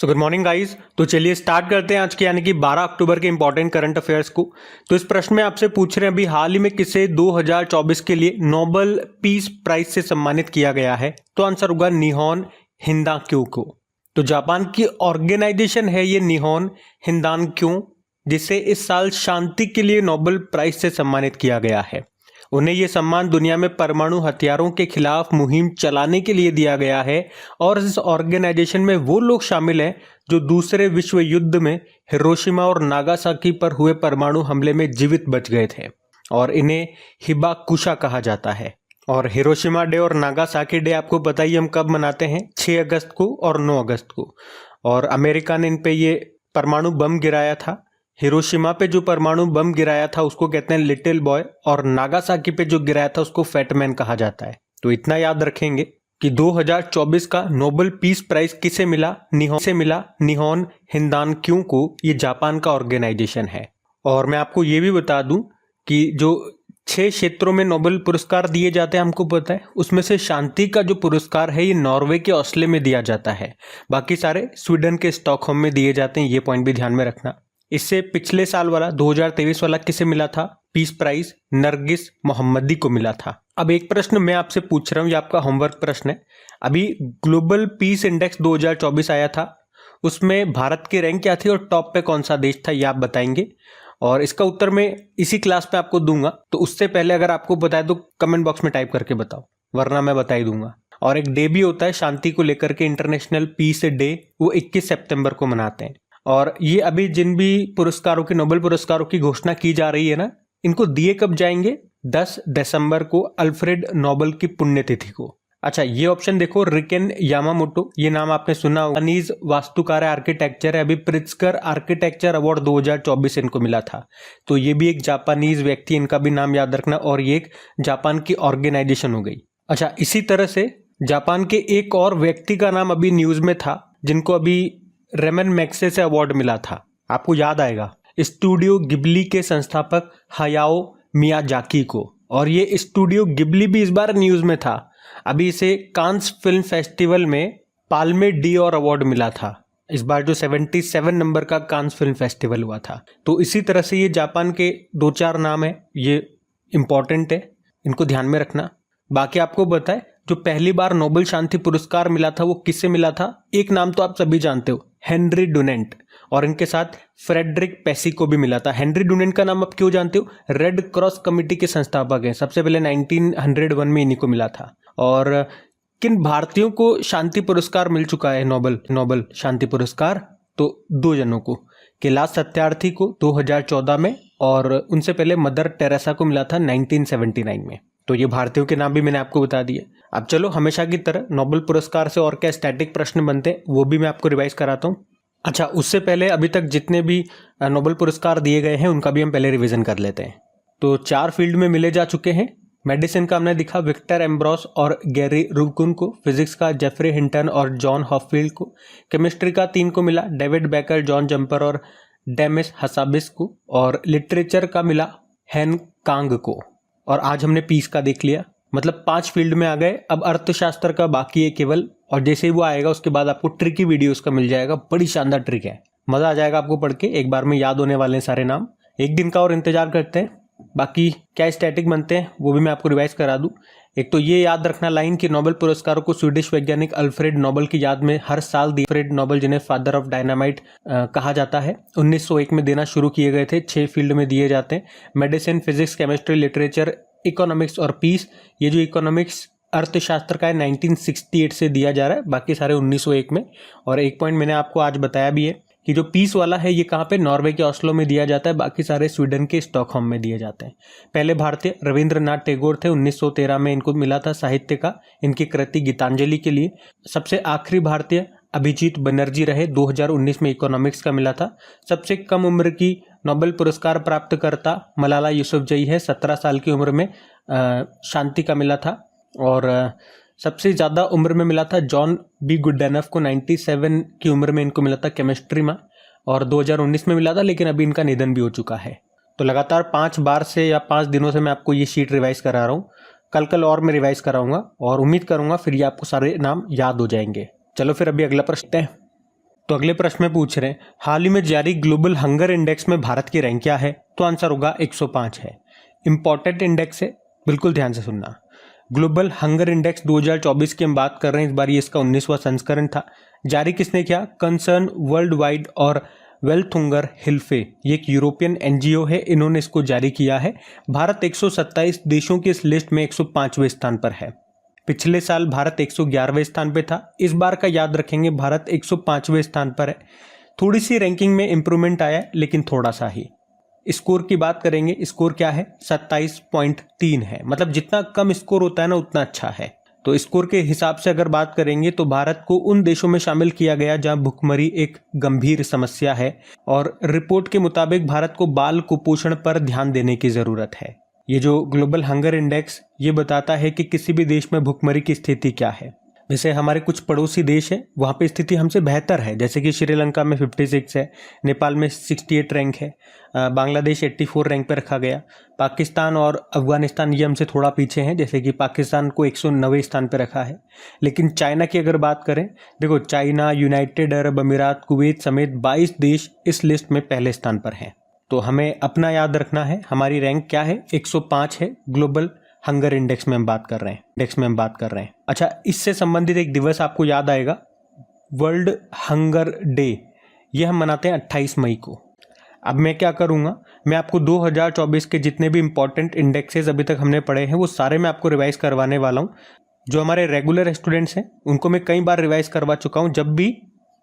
So good morning guys. तो चलिए start करते हैं आज के यानी कि 12 अक्टूबर के इंपॉर्टेंट करंट अफेयर्स को। तो इस प्रश्न में आपसे पूछ रहे हैं अभी हाल ही में किसे 2024 के लिए नोबेल पीस प्राइज से सम्मानित किया गया है। तो आंसर होगा निहोन हिंदाक्यू को। तो जापान की ऑर्गेनाइजेशन है ये निहोन हिंदाक्यू, जिसे इस साल शांति के लिए नोबेल प्राइज से सम्मानित किया गया है। उन्हें यह सम्मान दुनिया में परमाणु हथियारों के खिलाफ मुहिम चलाने के लिए दिया गया है और इस ऑर्गेनाइजेशन में वो लोग शामिल हैं जो दूसरे विश्व युद्ध में हिरोशिमा और नागासाकी पर हुए परमाणु हमले में जीवित बच गए थे और इन्हें हिबाकुशा कहा जाता है। और हिरोशिमा डे और नागासाकी डे आपको पता ही हम कब मनाते हैं, 6 अगस्त को और 9 अगस्त को। और अमेरिका ने इन पे ये परमाणु बम गिराया था। हिरोशिमा पे जो परमाणु बम गिराया था उसको कहते हैं लिटिल बॉय और नागासाकी पे जो गिराया था उसको फैटमैन कहा जाता है। तो इतना याद रखेंगे कि 2024 का नोबेल पीस प्राइज किसे मिला? निहोन हिंदाक्यू को। ये जापान का ऑर्गेनाइजेशन है। और मैं आपको ये भी बता दूं कि जो 6 क्षेत्रों में नोबेल पुरस्कार दिए जाते हैं हमको पता है, उसमें से शांति का जो पुरस्कार है ये नॉर्वे के ओस्लो में दिया जाता है, बाकी सारे स्वीडन के स्टॉकहोम में दिए जाते हैं। ये पॉइंट भी ध्यान में रखना। इससे पिछले साल वाला 2023 वाला किसे मिला था पीस प्राइज? नरगिस मोहम्मदी को मिला था। अब एक प्रश्न मैं आपसे पूछ रहा हूँ, ये आपका होमवर्क प्रश्न है। अभी ग्लोबल पीस इंडेक्स 2024 आया था, उसमें भारत की रैंक क्या थी और टॉप पे कौन सा देश था, ये आप बताएंगे। और इसका उत्तर मैं इसी क्लास में आपको दूंगा, तो उससे पहले अगर आपको बताए तो कमेंट बॉक्स में टाइप करके बताओ, वरना मैं बता ही दूंगा। और एक डे भी होता है शांति को लेकर के, इंटरनेशनल पीस डे, वो 21 सितंबर को मनाते हैं। और ये अभी जिन भी पुरस्कारों की, नोबेल पुरस्कारों की घोषणा की जा रही है ना, इनको दिए कब जाएंगे? 10 दिसंबर को, अल्फ्रेड नोबेल की पुण्यतिथि को। अच्छा, ये ऑप्शन देखो, रिकेन यामामोटो, ये नाम आपने सुना होगा। जापानीज वास्तुकार आर्किटेक्चर है। अभी प्रित्जकर आर्किटेक्चर अवार्ड 2024 इनको मिला था। तो ये भी एक जापानीज व्यक्ति, इनका भी नाम याद रखना। और ये एक जापान की ऑर्गेनाइजेशन हो गई। अच्छा, इसी तरह से जापान के एक और व्यक्ति का नाम अभी न्यूज में था, जिनको अभी रेमन मैग्सेसे अवार्ड मिला था। आपको याद आएगा, स्टूडियो गिबली के संस्थापक हायाओ मियाजाकी को। और ये स्टूडियो गिबली भी इस बार न्यूज में था। अभी इसे कांस फिल्म फेस्टिवल में पाल्मे डियोर अवार्ड मिला था, इस बार जो 77 नंबर का कांस फिल्म फेस्टिवल हुआ था। तो इसी तरह से ये जापान के 2-4 नाम है, ये इंपॉर्टेंट है, इनको ध्यान में रखना। बाकी आपको बताए जो पहली बार नोबेल शांति पुरस्कार मिला था वो किससे मिला था? एक नाम तो आप सभी जानते हो, हेनरी डुनेंट। और इनके साथ फ्रेडरिक पेसी को भी मिला था। हेनरी डुनेंट का नाम आप क्यों जानते हो? रेड क्रॉस कमेटी के संस्थापक हैं। सबसे पहले 1901 में इन्हीं को मिला था। और किन भारतीयों को शांति पुरस्कार मिल चुका है नोबेल शांति पुरस्कार? तो 2 जनों को, कैलाश सत्यार्थी को 2014 में, और उनसे पहले मदर टेरेसा को मिला था 1979 में। तो ये भारतीयों के नाम भी मैंने आपको बता दिए। अब चलो हमेशा की तरह नोबेल पुरस्कार से और क्या स्टैटिक प्रश्न बनते हैं वो भी मैं आपको रिवाइज कराता हूँ। अच्छा, उससे पहले अभी तक जितने भी नोबेल पुरस्कार दिए गए हैं उनका भी हम पहले रिवीजन कर लेते हैं। तो 4 फील्ड में मिले जा चुके हैं। मेडिसिन का हमने दिखा विक्टर एम्ब्रोस और गैरी रुकुन को, फिजिक्स का जेफरी हिंटन और जॉन हॉफील्ड को, केमिस्ट्री का 3 को मिला डेविड बेकर, जॉन जंपर और डेमिस हसाबिस को, और लिटरेचर का मिला हेन कांग को। और आज हमने पीस का देख लिया, मतलब 5 फील्ड में आ गए। अब अर्थशास्त्र का बाकी है केवल, और जैसे ही वो आएगा उसके बाद आपको ट्रिकी वीडियोस का मिल जाएगा। बड़ी शानदार ट्रिक है, मजा आ जाएगा आपको पढ़ के, एक बार में याद होने वाले हैं सारे नाम। एक दिन का और इंतजार करते हैं। बाकी क्या स्टैटिक बनते हैं वो भी मैं आपको रिवाइज करा दूं। एक तो ये याद रखना लाइन कि नोबेल पुरस्कारों को स्वीडिश वैज्ञानिक अल्फ्रेड नोबेल की याद में हर साल दिए। अल्फ्रेड नोबेल, जिन्हें फादर ऑफ डायनामाइट कहा जाता है, 1901 में देना शुरू किए गए थे। 6 फील्ड में दिए जाते हैं, medicine, physics, chemistry, literature, economics और पीस। ये जो इकोनॉमिक्स अर्थशास्त्र का है 1968 से दिया जा रहा है, बाकी सारे 1901 में। और एक पॉइंट मैंने आपको आज बताया भी है कि जो पीस वाला है ये कहाँ पे? नॉर्वे के ओस्लो में दिया जाता है, बाकी सारे स्वीडन के स्टॉकहोम में दिए जाते हैं। पहले भारतीय रविंद्रनाथ टैगोर थे, 1913 में इनको मिला था साहित्य का, इनकी कृति गीतांजलि के लिए। सबसे आखिरी भारतीय अभिजीत बनर्जी रहे, 2019 में इकोनॉमिक्स का मिला था। सबसे कम उम्र की नोबेल पुरस्कार प्राप्तकर्ता मलाला यूसुफजई है, 17 साल की उम्र में शांति का मिला था। और सबसे ज़्यादा उम्र में मिला था जॉन बी गुडएनफ को, 97 की उम्र में इनको मिला था केमिस्ट्री में, और 2019 में मिला था, लेकिन अभी इनका निधन भी हो चुका है। तो लगातार 5 बार से या 5 दिनों से मैं आपको ये शीट रिवाइज करा रहा हूँ। कल और मैं रिवाइज कराऊंगा और उम्मीद करूंगा फिर ये आपको सारे नाम याद हो जाएंगे। चलो फिर अभी अगला प्रश्न है। तो अगले प्रश्न में पूछ रहे हैं हाल ही में जारी ग्लोबल हंगर इंडेक्स में भारत की रैंक क्या है। तो आंसर होगा 105 है। इंपॉर्टेंट इंडेक्स है, बिल्कुल ध्यान से सुनना। ग्लोबल हंगर इंडेक्स 2024 की हम बात कर रहे हैं। इस बार ये इसका 19वां संस्करण था। जारी किसने किया? कंसर्न वर्ल्ड वाइड और वेल्थुंगर हिल्फे, ये एक यूरोपियन एनजीओ है, इन्होंने इसको जारी किया है। भारत 127 देशों की इस लिस्ट में 105वें स्थान पर है। पिछले साल भारत 111वें स्थान पे था। इस बार का याद रखेंगे, भारत 105वें स्थान पर है। थोड़ी सी रैंकिंग में इंप्रूवमेंट आया है, लेकिन थोड़ा सा ही। स्कोर की बात करेंगे, स्कोर क्या है? 27.3 है। मतलब जितना कम स्कोर होता है ना, उतना अच्छा है। तो स्कोर के हिसाब से अगर बात करेंगे तो भारत को उन देशों में शामिल किया गया जहां भुखमरी एक गंभीर समस्या है, और रिपोर्ट के मुताबिक भारत को बाल कुपोषण पर ध्यान देने की जरूरत है। ये जो ग्लोबल हंगर इंडेक्स ये बताता है कि किसी भी देश में भुखमरी की स्थिति क्या है। जैसे हमारे कुछ पड़ोसी देश हैं, वहाँ पे स्थिति हमसे बेहतर है। जैसे कि श्रीलंका में 56 है, नेपाल में 68 रैंक है, बांग्लादेश 84 रैंक पे रखा गया। पाकिस्तान और अफगानिस्तान ये हमसे थोड़ा पीछे हैं, जैसे कि पाकिस्तान को 190 स्थान पे रखा है। लेकिन चाइना की अगर बात करें, देखो चाइना, यूनाइटेड अरब अमीरात, कुवैत समेत 22 देश इस लिस्ट में पहले स्थान पर हैं। तो हमें अपना याद रखना है, हमारी रैंक क्या है? 105 है। ग्लोबल हंगर इंडेक्स में हम बात कर रहे हैं। अच्छा, इससे संबंधित एक दिवस आपको याद आएगा, वर्ल्ड हंगर डे। ये हम मनाते हैं 28 मई को। अब मैं क्या करूंगा, मैं आपको 2024 के जितने भी इंपॉर्टेंट इंडेक्सेस अभी तक हमने पढ़े हैं वो सारे मैं आपको रिवाइज करवाने वाला हूँ। जो हमारे रेगुलर स्टूडेंट्स हैं उनको मैं कई बार रिवाइज करवा चुका हूँ। जब भी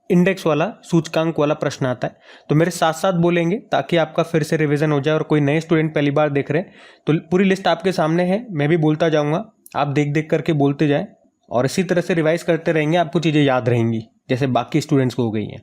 इंडेक्स वाला, सूचकांक वाला प्रश्न आता है तो मेरे साथ साथ बोलेंगे, ताकि आपका फिर से रिवीजन हो जाए। और कोई नए स्टूडेंट पहली बार देख रहे हैं तो पूरी लिस्ट आपके सामने है, मैं भी बोलता जाऊंगा, आप देख देख करके बोलते जाएं, और इसी तरह से रिवाइज करते रहेंगे, आपको चीज़ें याद रहेंगी जैसे बाकी स्टूडेंट्स को हो गई हैं।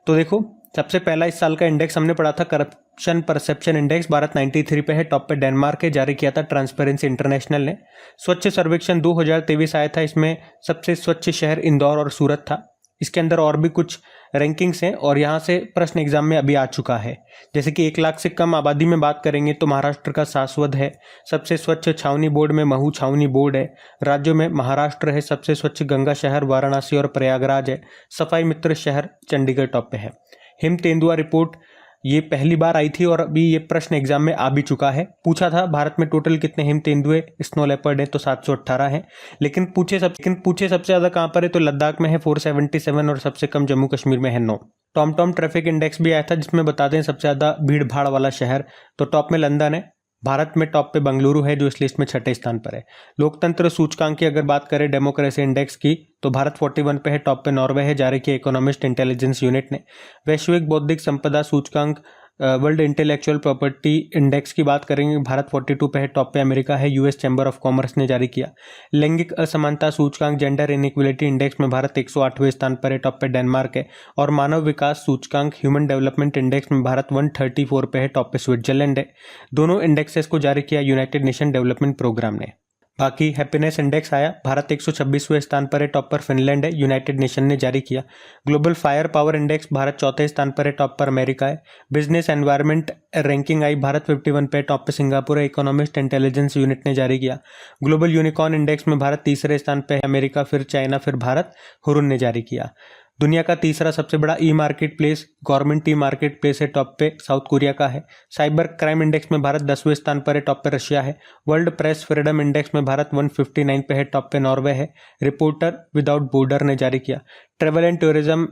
तो देखो, सबसे पहला इस साल का इंडेक्स हमने पढ़ा था करप्शन परसेप्शन इंडेक्स। भारत 93 पे है, टॉप पे डेनमार्क है। जारी किया था ट्रांसपेरेंसी इंटरनेशनल ने। स्वच्छ सर्वेक्षण 2023 आया था, इसमें सबसे स्वच्छ शहर इंदौर और सूरत था। इसके अंदर और भी कुछ रैंकिंग्स हैं, और यहाँ से प्रश्न एग्जाम में अभी आ चुका है। जैसे कि 1 लाख से कम आबादी में बात करेंगे तो महाराष्ट्र का शाश्वत है। सबसे स्वच्छ छावनी बोर्ड में महू छावनी बोर्ड है। राज्यों में महाराष्ट्र है। सबसे स्वच्छ गंगा शहर वाराणसी और प्रयागराज है। सफाई मित्र शहर चंडीगढ़ टॉप पे है। हिम तेंदुआ रिपोर्ट ये पहली बार आई थी, और अभी ये प्रश्न एग्जाम में आ भी चुका है। पूछा था भारत में टोटल कितने हिम तेंदुए स्नो लेपर्ड हैं, तो 718 हैं। लेकिन पूछे सबसे ज़्यादा कहाँ पर है, तो लद्दाख में है 477, और सबसे कम जम्मू कश्मीर में है 9। टॉम ट्रैफिक इंडेक्स भी आया था, जिसमें बताते हैं सबसे ज़्यादा भीड़ भाड़ वाला शहर, तो टॉप में लंदन है। भारत में टॉप पे बेंगलुरु है, जो इस लिस्ट में 6ठे स्थान पर है। लोकतंत्र सूचकांक की अगर बात करें, डेमोक्रेसी इंडेक्स की, तो भारत 41 पे है, टॉप पे नॉर्वे है। जारी किया इकोनॉमिस्ट इंटेलिजेंस यूनिट ने। वैश्विक बौद्धिक संपदा सूचकांक वर्ल्ड इंटेलेक्चुअल प्रॉपर्टी इंडेक्स की बात करेंगे, भारत 42 पे है, टॉप पे अमेरिका है। यूएस चैम्बर ऑफ कॉमर्स ने जारी किया। लैंगिक असमानता सूचकांक जेंडर इनइक्वलिटी इंडेक्स में भारत 108वें स्थान पर है, टॉप पे डेनमार्क है। और मानव विकास सूचकांक ह्यूमन डेवलपमेंट इंडेक्स में भारत 134 पे है, टॉप पे स्विट्जरलैंड है। दोनों इंडेक्सेस को जारी किया यूनाइटेड नेशन डेवलपमेंट प्रोग्राम ने। बाकी हैप्पीनेस इंडेक्स आया, भारत 126वें स्थान पर है, टॉप पर फिनलैंड है। यूनाइटेड नेशन ने जारी किया। Global fire power index, Bharat 4थे स्थान पर है, टॉप पर अमेरिका है। बिजनेस एनवायरनमेंट रैंकिंग आई, भारत 51 पे, टॉप पे सिंगापुर है। इकोनॉमिस्ट इंटेलिजेंस यूनिट ने जारी किया। ग्लोबल यूनिकॉर्न इंडेक्स में भारत 3रे स्थान पर है, अमेरिका, फिर चाइना, फिर भारत। हुरुन ने जारी किया। दुनिया का तीसरा सबसे बड़ा ई market place, government e market place है, टॉप पे साउथ कोरिया का है। साइबर क्राइम इंडेक्स में भारत 10वें स्थान पर है, टॉप पे रशिया है। वर्ल्ड प्रेस फ्रीडम इंडेक्स में भारत 159 पे है, टॉप पे नॉर्वे है। रिपोर्टर विदाउट बॉर्डर ने जारी किया। ट्रेवल एंड टूरिज्म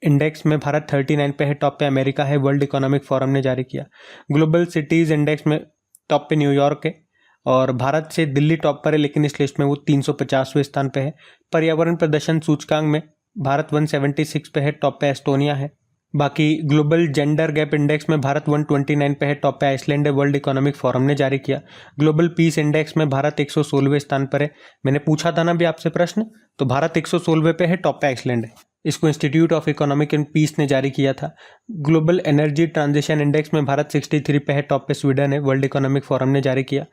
इंडेक्स में भारत 39 पे है, टॉप पे अमेरिका है। वर्ल्ड इकोनॉमिक फोरम ने जारी किया। ग्लोबल सिटीज इंडेक्स में टॉप पे न्यूयॉर्क है, और भारत से दिल्ली टॉप पर है, लेकिन इस लिस्ट में वो 350वें स्थान पे है। पर्यावरण प्रदर्शन सूचकांक में भारत 176 पे है, टॉप पे एस्टोनिया है। बाकी ग्लोबल जेंडर गैप इंडेक्स में भारत 129 पे है, टॉप पे आइसलैंड है। वर्ल्ड इकोनॉमिक फोरम ने जारी किया। ग्लोबल पीस इंडेक्स में भारत 116वें स्थान पर है। मैंने पूछा था ना भी आपसे प्रश्न, तो भारत 116वें पे है, टॉप पे आइसलैंड है। इसको Institute of Economic and Peace ने जारी किया था। ग्लोबल एनर्जी ट्रांजिशन इंडेक्स में भारत 63 पे है, टॉप पे स्वीडन है। वर्ल्ड इकोनॉमिक फोरम ने जारी किया।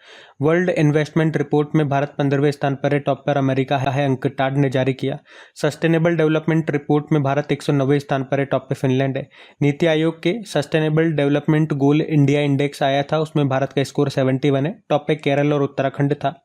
वर्ल्ड इन्वेस्टमेंट रिपोर्ट में भारत 15वें स्थान पर है, टॉप पर अमेरिका है। अंकटाड ने जारी किया। सस्टेनेबल डेवलपमेंट रिपोर्ट में भारत 109वें स्थान पर है, टॉप पे फिनलैंड है। नीति आयोग के sustainable development goal India index आया था, उसमें भारत का स्कोर 71 है, टॉप पे केरल और उत्तराखंड था।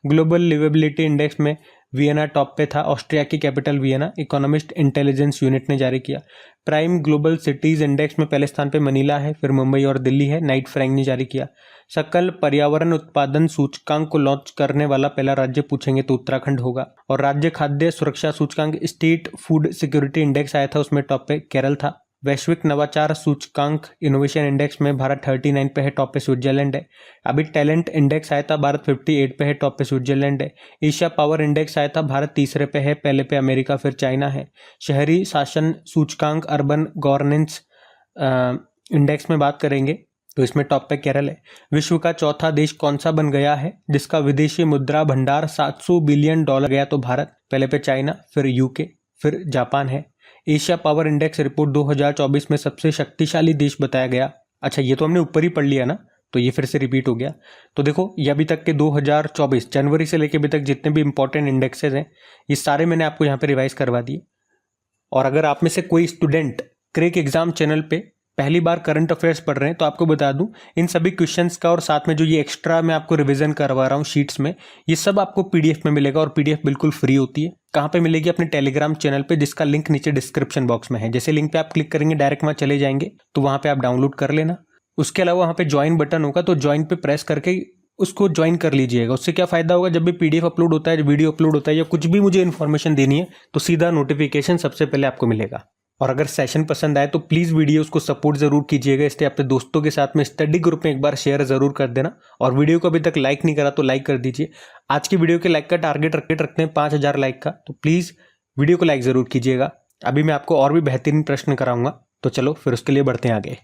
ग्लोबल लिवेबिलिटी इंडेक्स में वियना टॉप पे था, ऑस्ट्रिया की capital Vienna, economist intelligence unit ने जारी किया। प्राइम ग्लोबल सिटीज इंडेक्स में पहले स्थान पे मनीला है, फिर मुंबई और दिल्ली है, नाइट फ्रैंक ने जारी किया। सकल पर्यावरण उत्पादन सूचकांक को लॉन्च करने वाला पहला राज्य पूछेंगे तो उत्तराखंड होगा। और राज्य खाद्य सुरक्षा सूचकांक स्टेट फूड सिक्योरिटी इंडेक्स आया था, उसमें टॉप पे केरल था। वैश्विक नवाचार सूचकांक इनोवेशन इंडेक्स में भारत 39 पे है, टॉप पे स्विट्जरलैंड है। अभी टैलेंट इंडेक्स आया था, भारत 58 पे है, टॉप पे स्विट्जरलैंड है। एशिया पावर इंडेक्स आया था, भारत तीसरे पे है, पहले पे अमेरिका फिर चाइना है। शहरी शासन सूचकांक अर्बन गवर्नेंस इंडेक्स में बात करेंगे तो इसमें टॉप पे केरल है। विश्व का चौथा देश कौन सा बन गया है जिसका विदेशी मुद्रा भंडार $700 बिलियन गया? तो भारत, पहले पे चाइना, फिर यूके, फिर जापान है। एशिया पावर इंडेक्स रिपोर्ट 2024 में सबसे शक्तिशाली देश बताया गया। अच्छा, ये तो हमने ऊपर ही पढ़ लिया ना, तो ये फिर से रिपीट हो गया। तो देखो, ये अभी तक के 2024 जनवरी से लेके अभी तक जितने भी इंपॉर्टेंट इंडेक्सेस हैं ये सारे मैंने आपको यहाँ पे रिवाइज करवा दिए। और अगर आप में से कोई स्टूडेंट क्रेक एग्जाम चैनल पे पहली बार करंट अफेयर्स पढ़ रहे हैं तो आपको बता दूं, इन सभी क्वेश्चंस का और साथ में जो ये एक्स्ट्रा मैं आपको रिवीजन करवा रहा हूँ शीट्स में, ये सब आपको पीडीएफ में मिलेगा। और पीडीएफ बिल्कुल फ्री होती है। कहाँ पे मिलेगी? अपने टेलीग्राम चैनल पे, जिसका लिंक नीचे डिस्क्रिप्शन बॉक्स में है। जैसे लिंक पे आप क्लिक करेंगे डायरेक्ट वहाँ चले जाएंगे, तो वहाँ पे आप डाउनलोड कर लेना। उसके अलावा वहाँ पे ज्वाइन बटन होगा, तो ज्वाइन पे प्रेस करके उसको ज्वाइन कर लीजिएगा। उससे क्या फायदा होगा, जब भी पीडीएफ अपलोड होता है, वीडियो अपलोड होता है या कुछ भी मुझे इन्फॉर्मेशन देनी है तो सीधा नोटिफिकेशन सबसे पहले आपको मिलेगा। और अगर सेशन पसंद आए तो प्लीज़ वीडियोस को सपोर्ट ज़रूर कीजिएगा। इसलिए अपने दोस्तों के साथ में स्टडी ग्रुप में एक बार शेयर ज़रूर कर देना। और वीडियो को अभी तक लाइक नहीं करा तो लाइक कर दीजिए। आज की वीडियो के लाइक का टारगेट रखते हैं 5000 लाइक का, तो प्लीज़ वीडियो को लाइक ज़रूर कीजिएगा। अभी मैं आपको और भी बेहतरीन प्रश्न कराऊंगा, तो चलो फिर उसके लिए बढ़ते हैं आगे।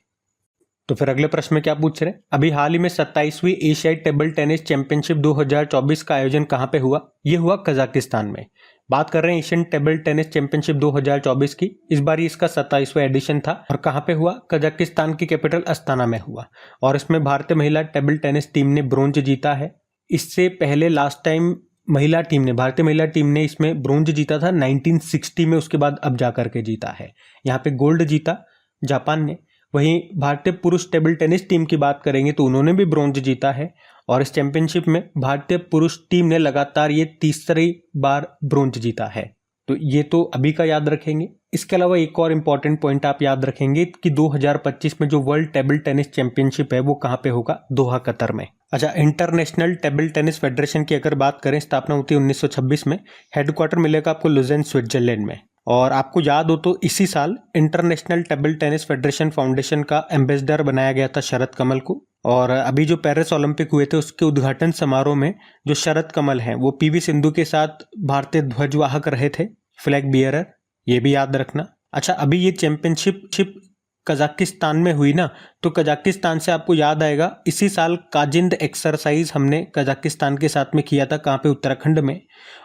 तो फिर अगले प्रश्न में क्या पूछ रहे हैं? अभी हाल ही में 27वीं एशियाई टेबल टेनिस चैंपियनशिप 2024 का आयोजन कहाँ पे हुआ? ये हुआ कजाकिस्तान में। बात कर रहे हैं एशियन टेबल टेनिस चैंपियनशिप 2024 की। इस बार इसका 27वां एडिशन था और कहाँ पे हुआ? कजाकिस्तान की कैपिटल अस्ताना में हुआ। और इसमें भारतीय महिला टेबल टेनिस टीम ने ब्रोंज जीता है। इससे पहले लास्ट टाइम भारतीय महिला टीम ने इसमें ब्रोंज जीता था 1960 में, उसके बाद अब जा करके जीता है। यहाँ पे गोल्ड जीता जापान ने। वहीं भारतीय पुरुष टेबल टेनिस टीम की बात करेंगे तो उन्होंने भी ब्रोंज जीता है। और इस चैंपियनशिप में भारतीय पुरुष टीम ने लगातार ये तीसरी बार ब्रोंज जीता है। तो ये तो अभी का याद रखेंगे। इसके अलावा एक और इम्पॉर्टेंट पॉइंट आप याद रखेंगे कि 2025 में जो वर्ल्ड टेबल टेनिस चैंपियनशिप है वो कहाँ पे होगा? दोहा, कतर में। अच्छा, इंटरनेशनल टेबल टेनिस फेडरेशन की अगर बात करें, स्थापना होती है 1926 में। हेडक्वार्टर मिलेगा आपको लुज़ेन, स्विट्जरलैंड में। और आपको याद हो तो इसी साल international table tennis federation foundation का एम्बेसडर बनाया गया था शरद कमल को। और अभी जो पेरिस ओलंपिक हुए थे उसके उद्घाटन समारोह में जो शरद कमल हैं वो पीवी सिंधु के साथ भारतीय ध्वजवाहक रहे थे, फ्लैग बियरर, ये भी याद रखना। अच्छा, अभी ये चैंपियनशिप कजाकिस्तान में हुई ना, तो कजाकिस्तान से आपको याद आएगा इसी साल काजिंद एक्सरसाइज हमने कजाकिस्तान के साथ में किया था। कहाँ पे? उत्तराखंड में।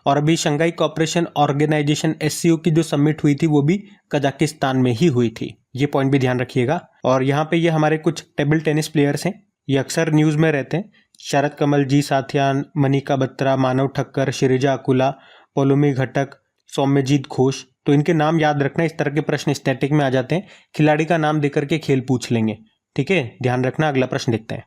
और अभी शंघाई कोऑपरेशन ऑर्गेनाइजेशन SCO की जो समिट हुई थी वो भी कजाकिस्तान में ही हुई थी। ये पॉइंट भी ध्यान रखिएगा। और यहाँ पे ये हमारे कुछ टेबल टेनिस प्लेयर्स हैं, ये अक्सर न्यूज़ में रहते हैं। शरद कमल, जी साथियान, मनिका बत्रा, मानव ठक्कर, श्रीजा अकुला, पोलोमी घटक, सौम्यजीत घोष। तो इनके नाम याद रखना। इस तरह के प्रश्न स्टैटिक में आ जाते हैं, खिलाड़ी का नाम देकर के खेल पूछ लेंगे, ठीक है? ध्यान रखना। अगला प्रश्न देखते हैं।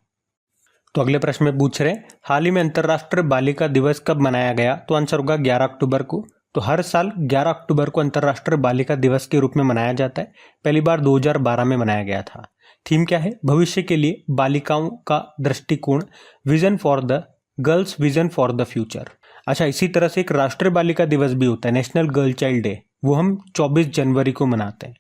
तो अगले प्रश्न में पूछ रहे हैं, हाल ही में अंतर्राष्ट्रीय बालिका दिवस कब मनाया गया? तो आंसर होगा 11 अक्टूबर को। तो हर साल 11 अक्टूबर को अंतर्राष्ट्रीय बालिका दिवस के रूप में मनाया जाता है। पहली बार 2012 में मनाया गया था। थीम क्या है? भविष्य के लिए बालिकाओं का दृष्टिकोण, vision for the girls, vision for the future. अच्छा, इसी तरह से एक राष्ट्रीय बालिका दिवस भी होता है, नेशनल गर्ल चाइल्ड डे, वो हम 24 जनवरी को मनाते हैं।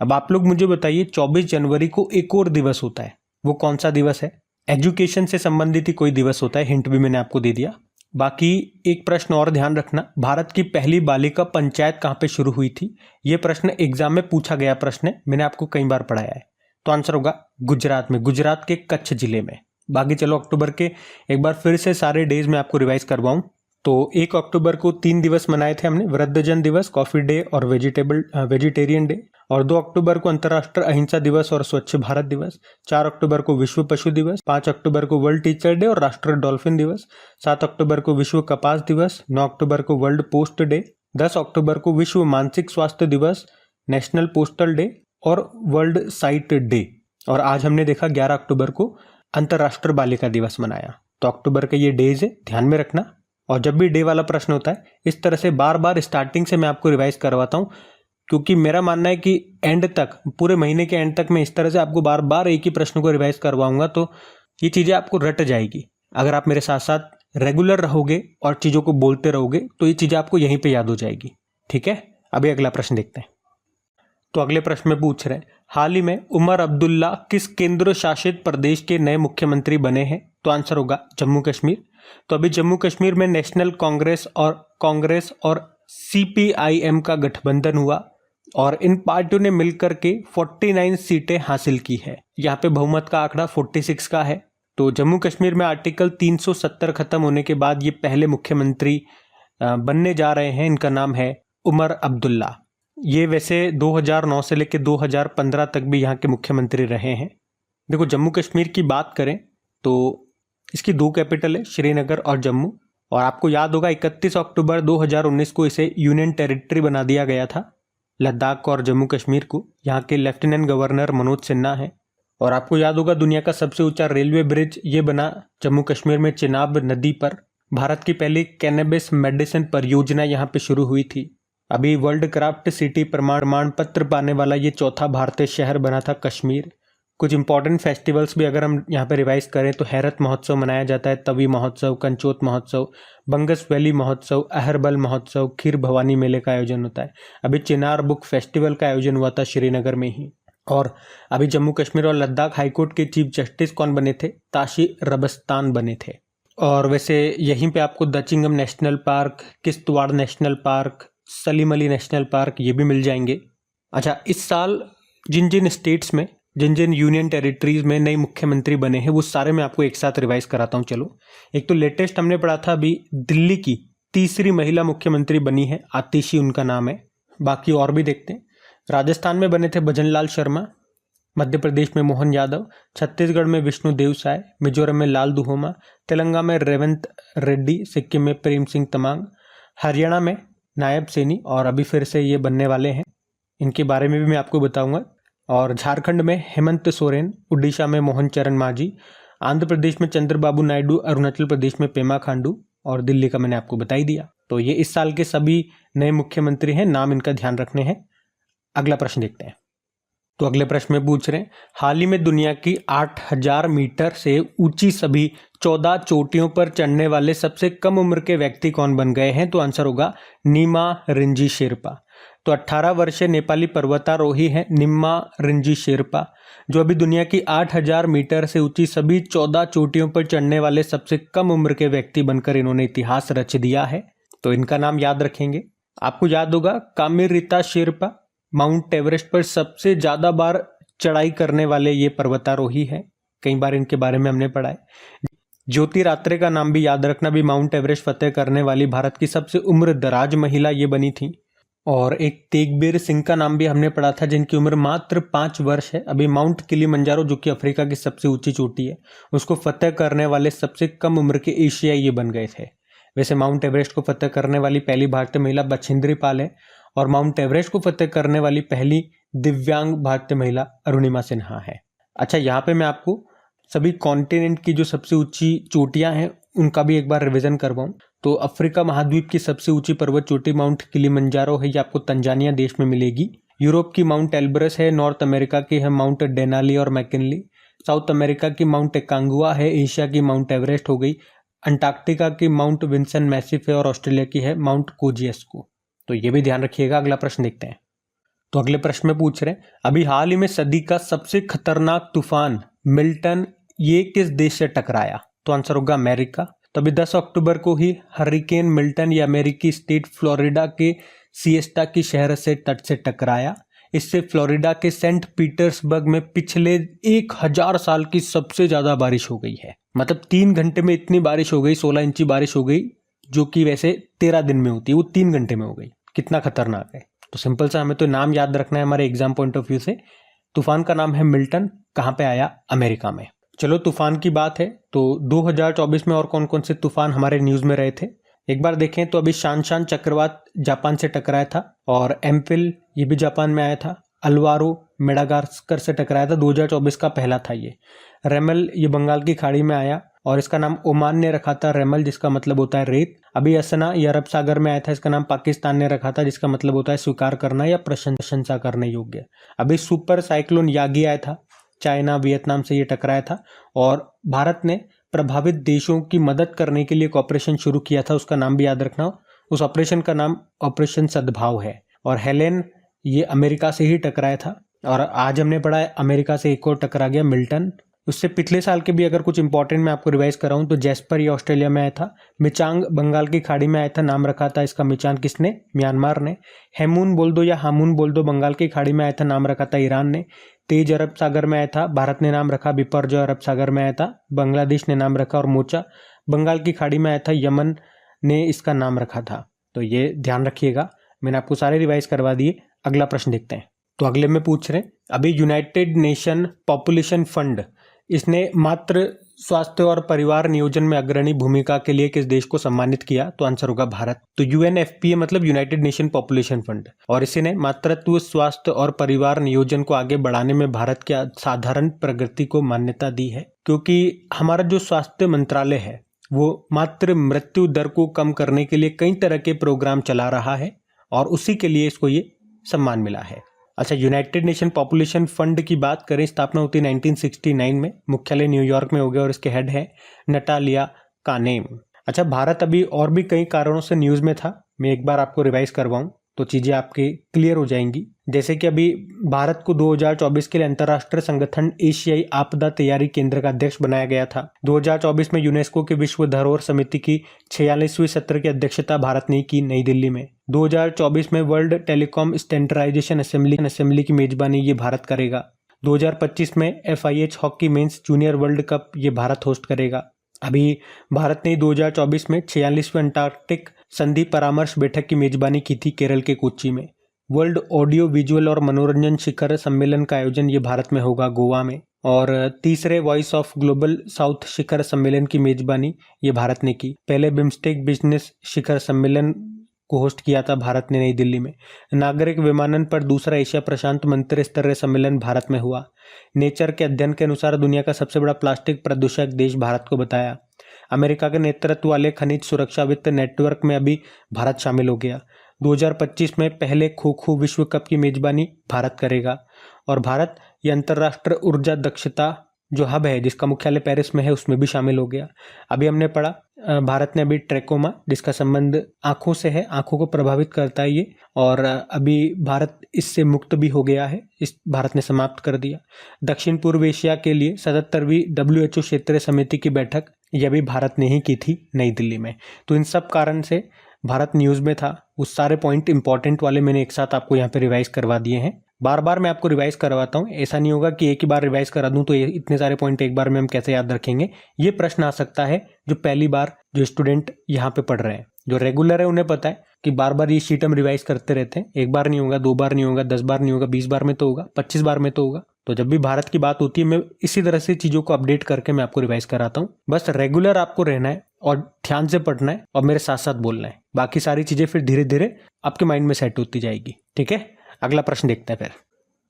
अब आप लोग मुझे बताइए, 24 जनवरी को एक और दिवस होता है, वो कौन सा दिवस है? एजुकेशन से संबंधित ही कोई दिवस होता है, हिंट भी मैंने आपको दे दिया। बाकी एक प्रश्न और ध्यान रखना, भारत की पहली बालिका पंचायत कहाँ पे शुरू हुई थी? ये प्रश्न एग्जाम में पूछा गया प्रश्न है, मैंने आपको कई बार पढ़ाया है। तो आंसर होगा गुजरात में, गुजरात के कच्छ जिले में। बाकी चलो अक्टूबर के एक बार फिर से सारे डेज में आपको रिवाइज करवाऊं। तो 1 अक्टूबर को 3 दिवस मनाए थे हमने, वृद्धजन दिवस, कॉफी डे और वेजिटेरियन डे। और 2 अक्टूबर को अंतर्राष्ट्रीय अहिंसा दिवस और स्वच्छ भारत दिवस। 4 अक्टूबर को विश्व पशु दिवस। 5 अक्टूबर को वर्ल्ड टीचर डे और राष्ट्रीय डॉल्फिन दिवस। 7 अक्टूबर को विश्व कपास दिवस। 9 अक्टूबर को वर्ल्ड पोस्ट डे। 10 अक्टूबर को विश्व मानसिक स्वास्थ्य दिवस, नेशनल पोस्टल डे और वर्ल्ड साइट डे। और आज हमने देखा 11 अक्टूबर को अंतर्राष्ट्रीय बालिका दिवस मनाया। तो अक्टूबर के ये डेज है, ध्यान में रखना। और जब भी डे वाला प्रश्न होता है इस तरह से बार बार स्टार्टिंग से मैं आपको रिवाइज करवाता हूँ, क्योंकि मेरा मानना है कि एंड तक, पूरे महीने के एंड तक मैं इस तरह से आपको बार बार एक ही प्रश्न को रिवाइज करवाऊंगा तो ये चीज़ें आपको रट जाएगी। अगर आप मेरे साथ साथ रेगुलर रहोगे और चीज़ों को बोलते रहोगे तो ये चीज़ें आपको यहीं पे याद हो जाएगी। ठीक है, अभी अगला प्रश्न देखते हैं। तो अगले प्रश्न में पूछ रहे हैं, हाल ही में उमर अब्दुल्ला किस केंद्र शासित प्रदेश के नए मुख्यमंत्री बने हैं? तो आंसर होगा जम्मू कश्मीर। तो अभी जम्मू कश्मीर में नेशनल कांग्रेस और CPIM का गठबंधन हुआ और इन पार्टियों ने मिलकर के 49 सीटें हासिल की है। यहाँ पे बहुमत का आंकड़ा 46 का है। तो जम्मू कश्मीर में आर्टिकल 370 खत्म होने के बाद ये पहले मुख्यमंत्री बनने जा रहे हैं। इनका नाम है उमर अब्दुल्ला। ये वैसे 2009 से लेकर 2015 तक भी यहाँ के मुख्यमंत्री रहे हैं। देखो, जम्मू कश्मीर की बात करें तो इसकी 2 कैपिटल है, श्रीनगर और जम्मू। और आपको याद होगा 31 अक्टूबर 2019 को इसे यूनियन टेरिटरी बना दिया गया था, लद्दाख और जम्मू कश्मीर को। यहाँ के लेफ्टिनेंट गवर्नर मनोज सिन्हा हैं। और आपको याद होगा दुनिया का सबसे ऊंचा रेलवे ब्रिज ये बना जम्मू कश्मीर में चिनाब नदी पर। भारत की पहली कैनबिस मेडिसिन परियोजना यहाँ पे शुरू हुई थी। अभी वर्ल्ड क्राफ्ट सिटी प्रमाण पत्र पाने वाला ये चौथा भारतीय शहर बना था कश्मीर। कुछ इंपॉर्टेंट फेस्टिवल्स भी अगर हम यहाँ पे रिवाइज करें तो हैरत महोत्सव मनाया जाता है, तवी महोत्सव, कंचोत महोत्सव, बंगस वैली महोत्सव, अहरबल महोत्सव, खीर भवानी मेले का आयोजन होता है। अभी चिनार बुक फेस्टिवल का आयोजन हुआ था श्रीनगर में ही। और अभी जम्मू कश्मीर और लद्दाख हाईकोर्ट के चीफ जस्टिस कौन बने थे? ताशी रबस्तान बने थे। और वैसे यहीं पे आपको Dachigam national park, Kishtwar national park, Salim Ali national park ये भी मिल जाएंगे। अच्छा, इस साल जिन जिन स्टेट्स में, जिन जिन यूनियन टेरिटरीज में नए मुख्यमंत्री बने हैं वो सारे मैं आपको एक साथ रिवाइज कराता हूँ। चलो, एक तो लेटेस्ट हमने पढ़ा था अभी दिल्ली की तीसरी महिला मुख्यमंत्री बनी है, आतिशी उनका नाम है। बाकी और भी देखते हैं। राजस्थान में बने थे भजनलाल शर्मा, मध्य प्रदेश में मोहन यादव, छत्तीसगढ़ में विष्णुदेव साय, मिजोरम में लाल दुहोमा, तेलंगाना में रेवंत रेड्डी, सिक्किम में प्रेम सिंह तमांग, हरियाणा में नायब सैनी और अभी फिर से ये बनने वाले हैं, इनके बारे में भी मैं आपको बताऊंगा। और झारखंड में हेमंत सोरेन, उड़ीसा में मोहन चरण मांझी, आंध्र प्रदेश में चंद्रबाबू नायडू, अरुणाचल प्रदेश में पेमा खांडू और दिल्ली का मैंने आपको बता ही दिया। तो ये इस साल के सभी नए मुख्यमंत्री हैं, नाम इनका ध्यान रखने हैं। अगला प्रश्न देखते हैं। तो अगले प्रश्न में पूछ रहे हैं, हाल ही में दुनिया की 8000 मीटर से ऊंची सभी 14 चोटियों पर चढ़ने वाले सबसे कम उम्र के व्यक्ति कौन बन गए हैं? तो आंसर होगा नीमा रिंजी शेरपा। तो 18 वर्षीय नेपाली पर्वतारोही हैं निम्मा रिंजी शेरपा, जो अभी दुनिया की 8000 मीटर से ऊंची सभी 14 चोटियों पर चढ़ने वाले सबसे कम उम्र के व्यक्ति बनकर इन्होंने इतिहास रच दिया है। तो इनका नाम याद रखेंगे। आपको याद होगा कामिरिता शेरपा माउंट एवरेस्ट पर सबसे ज्यादा बार चढ़ाई करने वाले ये पर्वतारोही हैं, कई बार इनके बारे में हमने पढ़ा है। ज्योति रात्रे का नाम भी याद रखना, भी माउंट एवरेस्ट फतेह करने वाली भारत की सबसे उम्र दराज महिला ये बनी थी। और एक तेगबीर सिंह का नाम भी हमने पढ़ा था, जिनकी उम्र मात्र 5 वर्ष है। अभी माउंट किलिमंजारो, जो कि अफ्रीका की सबसे ऊंची चोटी है, उसको फतेह करने वाले सबसे कम उम्र के एशियाई ये बन गए थे। वैसे माउंट एवरेस्ट को फतेह करने वाली पहली भारतीय महिला बछेंद्री पाल है और माउंट एवरेस्ट को फतेह करने वाली पहली दिव्यांग भारतीय महिला अरुणिमा सिन्हा है। अच्छा, यहाँ पे मैं आपको सभी कॉन्टिनेंट की जो सबसे ऊंची चोटियां हैं उनका भी एक बार रिवीजन करवाऊं। तो अफ्रीका महाद्वीप की सबसे ऊंची पर्वत चोटी माउंट किलिमंजारो है, ये आपको तंजानिया देश में मिलेगी। यूरोप की माउंट एल्ब्रस है, नॉर्थ अमेरिका की है माउंट डेनाली और मैकिनली, साउथ अमेरिका की माउंट एकांगुआ है, एशिया की माउंट एवरेस्ट हो गई, अंटार्कटिका की माउंट विंसन मैसिफ है और ऑस्ट्रेलिया की है माउंट कोजिएस्को। तो ये भी ध्यान रखिएगा। अगला प्रश्न देखते हैं। तो अगले प्रश्न में पूछ रहे हैं, अभी हाल ही में सदी का सबसे खतरनाक तूफान मिल्टन ये किस देश से टकराया? तो आंसर होगा अमेरिका। तो अभी 10 अक्टूबर को ही हरिकेन मिल्टन ये अमेरिकी स्टेट फ्लोरिडा के सिएस्टा की शहर से तट से टकराया। इससे फ्लोरिडा के सेंट पीटर्सबर्ग में पिछले 1000 साल की सबसे ज्यादा बारिश हो गई है। मतलब 3 घंटे में इतनी बारिश हो गई, 16 इंची बारिश हो गई, जो कि वैसे 13 दिन में होती है, वो 3 घंटे में हो गई। कितना खतरनाक है। तो सिंपल सा हमें तो नाम याद रखना है हमारे एग्जाम पॉइंट ऑफ व्यू से। तूफान का नाम है मिल्टन, कहाँ पे आया? अमेरिका में। चलो, तूफान की बात है तो 2024 में और कौन कौन से तूफान हमारे न्यूज में रहे थे एक बार देखें तो अभी शानशान चक्रवात जापान से टकराया था और एम्फिल ये भी जापान में आया था। अल्वारो मेडागास्कर से टकराया था, 2024 का पहला था ये। रेमल ये बंगाल की खाड़ी में आया और इसका नाम ओमान ने रखा था रेमल, जिसका मतलब होता है रेत। अभी असना ये अरब सागर में आया था, इसका नाम पाकिस्तान ने रखा था, जिसका मतलब होता है स्वीकार करना या प्रशंसा करने योग्य। अभी सुपर साइक्लोन यागी आया था, चाइना वियतनाम से ये टकराया था और भारत ने प्रभावित देशों की मदद करने के लिए एक ऑपरेशन शुरू किया था, उसका नाम भी याद रखना। उस ऑपरेशन का नाम ऑपरेशन सद्भाव है। और हेलेन ये अमेरिका से ही टकराया था। और आज हमने पढ़ा है अमेरिका से एक और टकरा गया, मिल्टन। उससे पिछले साल के भी अगर कुछ इंपॉर्टेंट मैं आपको रिवाइज कराऊं तो जैस्पर ये ऑस्ट्रेलिया में आया था, मिचांग बंगाल की खाड़ी में आया था, नाम रखा था इसका मिचांग किसने? म्यांमार ने। हेमून बोल दो या हामून बोल दो, बंगाल की खाड़ी में आया था, नाम रखा था ईरान ने। तेज अरब सागर में आया था, भारत ने नाम रखा। बिपरजॉय अरब सागर में आया था, बांग्लादेश ने नाम रखा। और मोचा बंगाल की खाड़ी में आया था, यमन ने इसका नाम रखा था। तो ये ध्यान रखिएगा, मैंने आपको सारे रिवाइज करवा दिए। अगला प्रश्न देखते हैं। तो अगले में पूछ रहे हैं, अभी यूनाइटेड नेशन पॉपुलेशन फंड इसने मात्र स्वास्थ्य और परिवार नियोजन में अग्रणी भूमिका के लिए किस देश को सम्मानित किया? तो आंसर होगा भारत। तो यूएनएफपीए मतलब यूनाइटेड नेशन पॉपुलेशन फंड, और इसी ने मातृत्व, स्वास्थ्य और परिवार नियोजन को आगे बढ़ाने में भारत की साधारण प्रगति को मान्यता दी है, क्योंकि हमारा जो स्वास्थ्य मंत्रालय है वो मातृ मृत्यु दर को कम करने के लिए कई तरह के प्रोग्राम चला रहा है और उसी के लिए इसको ये सम्मान मिला है। अच्छा, यूनाइटेड नेशन पॉपुलेशन फंड की बात करें, स्थापना होती है 1969 में, मुख्यालय न्यूयॉर्क में हो गया और इसके हेड है नटालिया कानेम। अच्छा, भारत अभी और भी कई कारणों से न्यूज़ में था, मैं एक बार आपको रिवाइज करवाऊं तो चीज़ें आपके क्लियर हो जाएंगी। जैसे कि अभी भारत को 2024 के लिए अंतर्राष्ट्रीय संगठन एशियाई आपदा तैयारी केंद्र का अध्यक्ष बनाया गया था। 2024 में यूनेस्को के विश्व धरोहर समिति की 46वीं सत्र की अध्यक्षता भारत ने की नई दिल्ली में। 2024 में वर्ल्ड टेलीकॉम स्टैंडर्डाइजेशन असेंबली की मेजबानी ये भारत करेगा। 2025 में FIH hockey mains junior world cup ये भारत होस्ट करेगा। अभी भारत ने 2024 में 46वें अंटार्कटिक संधि परामर्श बैठक की मेजबानी की थी केरल के कोच्चि में। वर्ल्ड ऑडियो विजुअल और मनोरंजन शिखर सम्मेलन का आयोजन ये भारत में होगा, गोवा में। और तीसरे वॉइस ऑफ ग्लोबल साउथ शिखर सम्मेलन की मेजबानी ये भारत ने की। पहले बिम्स्टेक बिजनेस शिखर सम्मेलन को होस्ट किया था भारत ने नई दिल्ली में। नागरिक विमानन पर दूसरा एशिया प्रशांत मंत्री स्तरीय सम्मेलन भारत में हुआ। नेचर के अध्ययन के अनुसार दुनिया का सबसे बड़ा प्लास्टिक प्रदूषक देश भारत को बताया। अमेरिका के नेतृत्व वाले खनिज सुरक्षा वित्त नेटवर्क में अभी भारत शामिल हो गया। 2025 में पहले खो खो विश्व कप की मेजबानी भारत करेगा। और भारत ये अंतर्राष्ट्रीय ऊर्जा दक्षता जो हब है जिसका मुख्यालय पेरिस में है उसमें भी शामिल हो गया। अभी हमने पढ़ा भारत ने अभी ट्रैकोमा जिसका संबंध आंखों से है, आंखों को प्रभावित करता है ये, और अभी भारत इससे मुक्त भी हो गया है, इस भारत ने समाप्त कर दिया। दक्षिण पूर्व एशिया के लिए 77वीं WHO क्षेत्रीय समिति की बैठक यह भी भारत ने ही की थी नई दिल्ली में। तो इन सब कारण से भारत न्यूज़ में था। उस सारे पॉइंट इंपॉर्टेंट वाले मैंने एक साथ आपको यहाँ पे रिवाइज करवा दिए हैं। बार बार मैं आपको रिवाइज करवाता हूँ, ऐसा नहीं होगा कि एक ही बार रिवाइज करा दूं तो इतने सारे पॉइंट एक बार में हम कैसे याद रखेंगे। ये प्रश्न आ सकता है जो पहली बार जो स्टूडेंट यहाँ पे पढ़ रहे हैं। जो रेगुलर है उन्हें पता है कि बार बार ये शीट हम रिवाइज करते रहते हैं, एक बार नहीं होगा, 2 बार नहीं होगा, 10 बार नहीं होगा, 20 बार में तो होगा, 25 बार में तो होगा। तो जब भी भारत की बात होती है मैं इसी तरह से चीज़ों को अपडेट करके मैं आपको रिवाइज कराता हूँ। बस रेगुलर आपको रहना है और ध्यान से पढ़ना है और मेरे साथ साथ बोलना है, बाकी सारी चीज़ें फिर धीरे धीरे आपके माइंड में सेट होती जाएगी। ठीक है, अगला प्रश्न देखते हैं फिर।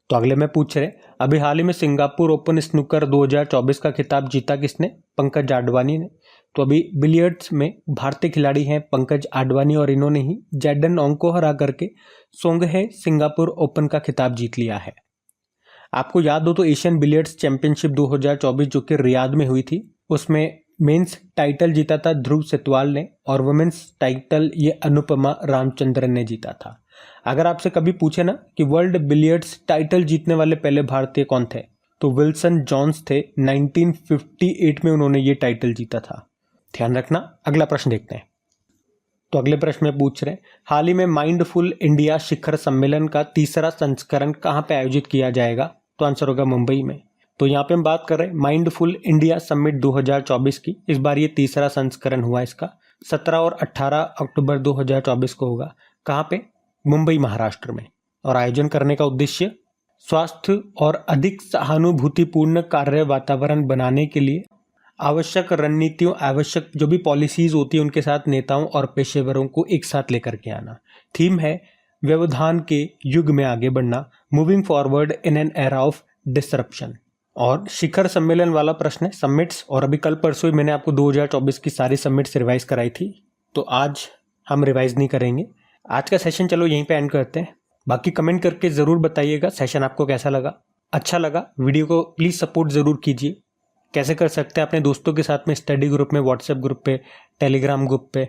तो अगले में पूछ रहे अभी हाल ही में सिंगापुर ओपन स्नूकर 2024 का खिताब जीता किसने? पंकज आडवाणी ने। तो अभी बिलियर्ड्स में भारतीय खिलाड़ी हैं पंकज आडवाणी और इन्होंने ही जैडन ओंग को हरा करके सोंगहे सिंगापुर ओपन का खिताब जीत लिया है। आपको याद हो तो एशियन बिलियर्ड्स चैंपियनशिप 2024 जो कि रियाद में हुई थी उसमें मेंस टाइटल जीता था ध्रुव सेतवाल ने और वुमेन्स टाइटल ये अनुपमा रामचंद्रन ने जीता था। अगर आपसे कभी पूछे ना कि वर्ल्ड बिलियर्ड्स टाइटल जीतने वाले पहले भारतीय कौन थे तो विल्सन जॉन्स थे। 1958 में उन्होंने ये टाइटल जीता था, ध्यान रखना। अगला प्रश्न देखते हैं। तो अगले प्रश्न में पूछ रहे हाल ही में माइंडफुल इंडिया शिखर सम्मेलन का तीसरा संस्करण कहाँ पे आयोजित किया जाएगा? तो आंसर होगा मुंबई में। तो यहाँ पे हम बात कर रहे हैं माइंडफुल इंडिया समिट 2024 की। इस बार ये तीसरा संस्करण हुआ इसका, 17 और 18 अक्टूबर 2024 को होगा। कहाँ पे? मुंबई महाराष्ट्र में। और आयोजन करने का उद्देश्य स्वास्थ्य और अधिक सहानुभूतिपूर्ण कार्य वातावरण बनाने के लिए आवश्यक रणनीतियों, आवश्यक जो भी पॉलिसीज होती है उनके साथ नेताओं और पेशेवरों को एक साथ लेकर के आना। थीम है व्यवधान के युग में आगे बढ़ना, moving forward in an era of disruption. और शिखर सम्मेलन वाला प्रश्न है समिट्स, और अभी कल परसों ही मैंने आपको 2024 की सारी समिट्स रिवाइज कराई थी। तो आज हम रिवाइज नहीं करेंगे। आज का सेशन चलो यहीं पे एंड करते हैं। बाकी कमेंट करके ज़रूर बताइएगा सेशन आपको कैसा लगा। अच्छा लगा वीडियो को प्लीज़ सपोर्ट ज़रूर कीजिए। कैसे कर सकते हैं अपने दोस्तों के साथ में, स्टडी ग्रुप में, व्हाट्सएप ग्रुप पे, टेलीग्राम ग्रुप पे,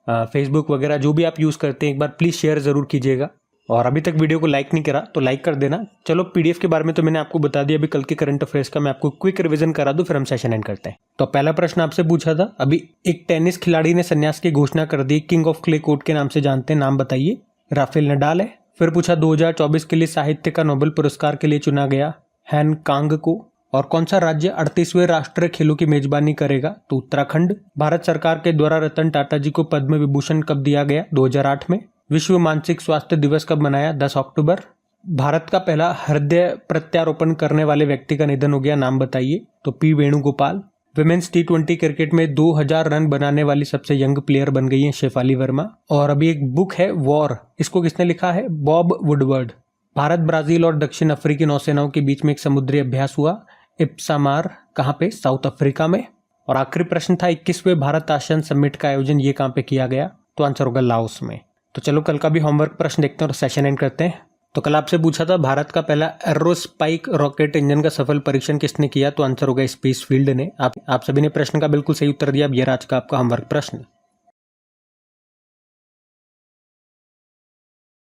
फेसबुक वगैरह जो भी आप यूज़ करते हैं एक बार प्लीज़ शेयर ज़रूर कीजिएगा। और अभी तक वीडियो को लाइक नहीं करा तो लाइक कर देना। चलो पीडीएफ के बारे में तो मैंने आपको बता दिया, अभी कल के करंट अफेयर्स का मैं आपको क्विक रिवीजन करा दूं, फिर हम सेशन एंड करते हैं। तो पहला प्रश्न आपसे पूछा था, अभी एक टेनिस खिलाड़ी ने संन्यास की घोषणा कर दी, किंग ऑफ क्ले कोर्ट के नाम से जानते हैं, नाम बताइए। राफेल नडाल है। फिर पूछा 2024 के लिए साहित्य का नोबेल पुरस्कार के लिए चुना गया हैन कांग को। और कौन सा राज्य 38वें राष्ट्रीय खेलों की मेजबानी करेगा, तो उत्तराखंड। भारत सरकार के द्वारा रतन टाटा जी को पद्म विभूषण कब दिया गया, 2008 में। विश्व मानसिक स्वास्थ्य दिवस कब मनाया, 10 अक्टूबर। भारत का पहला हृदय प्रत्यारोपण करने वाले व्यक्ति का निधन हो गया, नाम बताइए, तो P Venugopal. Women's T20 cricket में 2000 रन बनाने वाली सबसे यंग प्लेयर बन गई है शेफाली वर्मा। और अभी एक बुक है वॉर, इसको किसने लिखा है, बॉब वुडवर्ड। भारत, ब्राजील और दक्षिण अफ्रीकी नौसेनाओं के बीच में एक समुद्री अभ्यास हुआ, इप्सामार, कहाँ पे, साउथ अफ्रीका में। और आखिरी प्रश्न था 21वें भारत आसियान समिट का आयोजन ये कहाँ पे किया गया, तो आंसर होगा लाओस में। तो चलो कल का भी होमवर्क प्रश्न देखते हैं और सेशन एंड करते हैं। तो कल आपसे पूछा था भारत का पहला एरोस्पाइक रॉकेट इंजन का सफल परीक्षण किसने किया, तो आंसर होगा स्पेस फील्ड ने। आप सभी ने प्रश्न का बिल्कुल सही उत्तर दिया। अब ये आज का आपका होमवर्क प्रश्न।